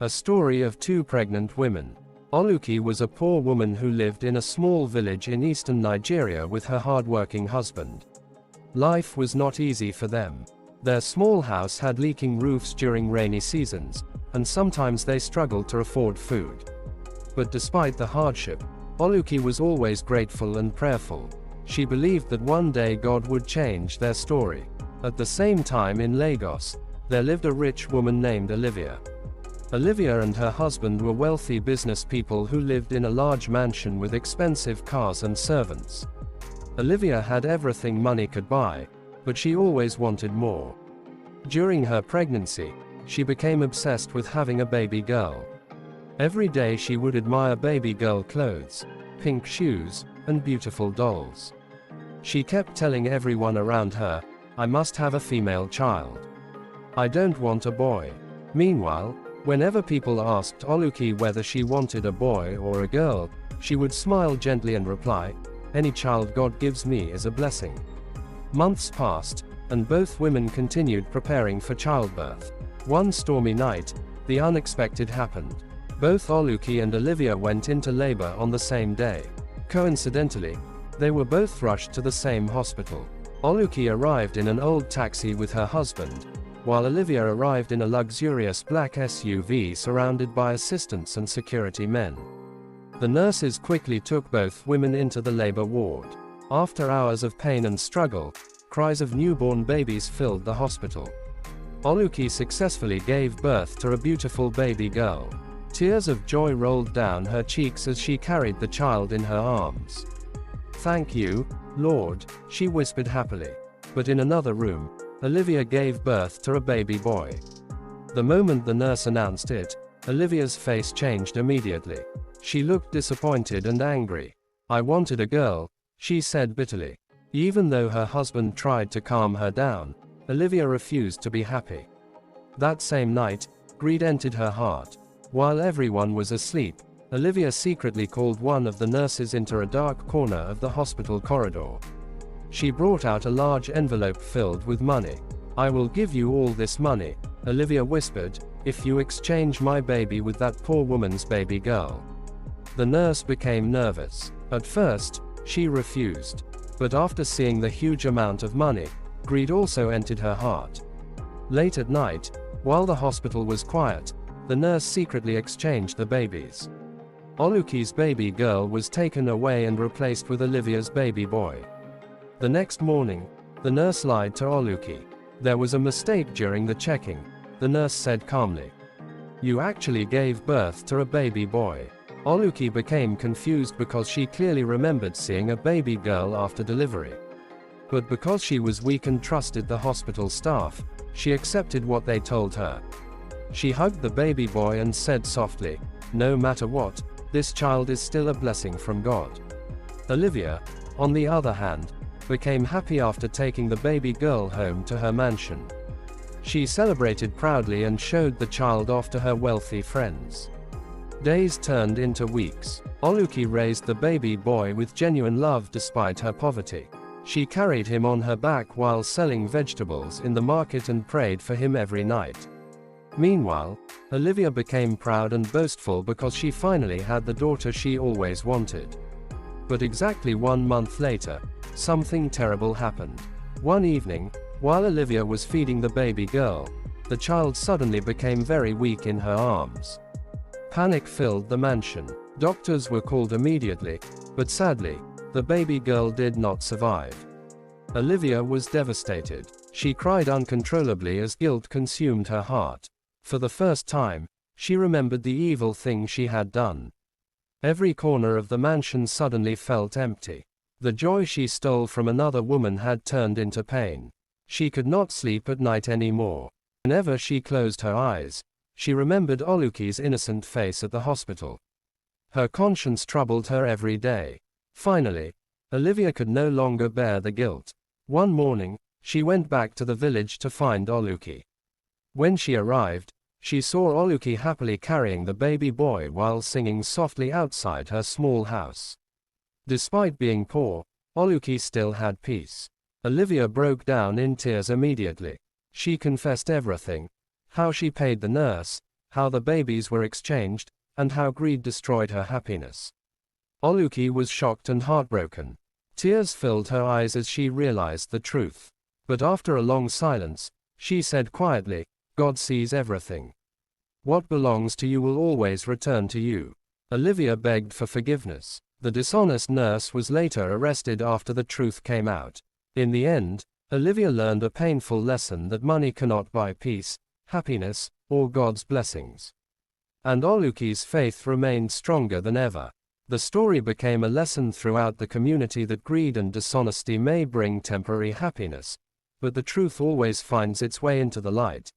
A story of two pregnant women. Oluki was a poor woman who lived in a small village in eastern Nigeria with her hard-working husband. Life was not easy for them. Their small house had leaking roofs during rainy seasons, and sometimes they struggled to afford food. But despite the hardship, Oluki was always grateful and prayerful. She believed that one day God would change their story. At the same time in Lagos, there lived a rich woman named Olivia. Olivia and her husband were wealthy business people who lived in a large mansion with expensive cars and servants. Olivia had everything money could buy, but she always wanted more. During her pregnancy, she became obsessed with having a baby girl. Every day she would admire baby girl clothes, pink shoes, and beautiful dolls. She kept telling everyone around her, "I must have a female child. I don't want a boy." Meanwhile, whenever people asked Oluki whether she wanted a boy or a girl, she would smile gently and reply, "Any child God gives me is a blessing." Months passed, and both women continued preparing for childbirth. One stormy night, the unexpected happened. Both Oluki and Olivia went into labor on the same day. Coincidentally, they were both rushed to the same hospital. Oluki arrived in an old taxi with her husband, while Olivia arrived in a luxurious black SUV surrounded by assistants and security men. The nurses quickly took both women into the labor ward. After hours of pain and struggle, cries of newborn babies filled the hospital. Oluki successfully gave birth to a beautiful baby girl. Tears of joy rolled down her cheeks as she carried the child in her arms. "Thank you, Lord," she whispered happily. But in another room, Olivia gave birth to a baby boy. The moment the nurse announced it, Olivia's face changed immediately. She looked disappointed and angry. "I wanted a girl," she said bitterly. Even though her husband tried to calm her down, Olivia refused to be happy. That same night, greed entered her heart. While everyone was asleep, Olivia secretly called one of the nurses into a dark corner of the hospital corridor. She brought out a large envelope filled with money. "I will give you all this money," Olivia whispered, "if you exchange my baby with that poor woman's baby girl." The nurse became nervous. At first, she refused. But after seeing the huge amount of money, greed also entered her heart. Late at night, while the hospital was quiet, the nurse secretly exchanged the babies. Oluki's baby girl was taken away and replaced with Olivia's baby boy. The next morning, the nurse lied to Oluki. "There was a mistake during the checking," the nurse said calmly. "You actually gave birth to a baby boy." Oluki became confused because she clearly remembered seeing a baby girl after delivery. But because she was weak and trusted the hospital staff, she accepted what they told her. She hugged the baby boy and said softly, "No matter what, this child is still a blessing from God." Olivia, on the other hand, became happy after taking the baby girl home to her mansion. She celebrated proudly and showed the child off to her wealthy friends. Days turned into weeks. Oluki raised the baby boy with genuine love despite her poverty. She carried him on her back while selling vegetables in the market and prayed for him every night. Meanwhile, Olivia became proud and boastful because she finally had the daughter she always wanted. But exactly 1 month later, something terrible happened. One evening, while Olivia was feeding the baby girl, the child suddenly became very weak in her arms. Panic filled the mansion. Doctors were called immediately, but sadly, the baby girl did not survive. Olivia was devastated. She cried uncontrollably as guilt consumed her heart. For the first time, she remembered the evil thing she had done. Every corner of the mansion suddenly felt empty. The joy she stole from another woman had turned into pain. She could not sleep at night anymore. Whenever she closed her eyes, she remembered Oluki's innocent face at the hospital. Her conscience troubled her every day. Finally, Olivia could no longer bear the guilt. One morning, she went back to the village to find Oluki. When she arrived, she saw Oluki happily carrying the baby boy while singing softly outside her small house. Despite being poor, Oluki still had peace. Olivia broke down in tears immediately. She confessed everything: how she paid the nurse, how the babies were exchanged, and how greed destroyed her happiness. Oluki was shocked and heartbroken. Tears filled her eyes as she realized the truth. But after a long silence, she said quietly, "God sees everything. What belongs to you will always return to you." Olivia begged for forgiveness. The dishonest nurse was later arrested after the truth came out. In the end, Olivia learned a painful lesson that money cannot buy peace, happiness, or God's blessings. And Oluki's faith remained stronger than ever. The story became a lesson throughout the community that greed and dishonesty may bring temporary happiness, but the truth always finds its way into the light.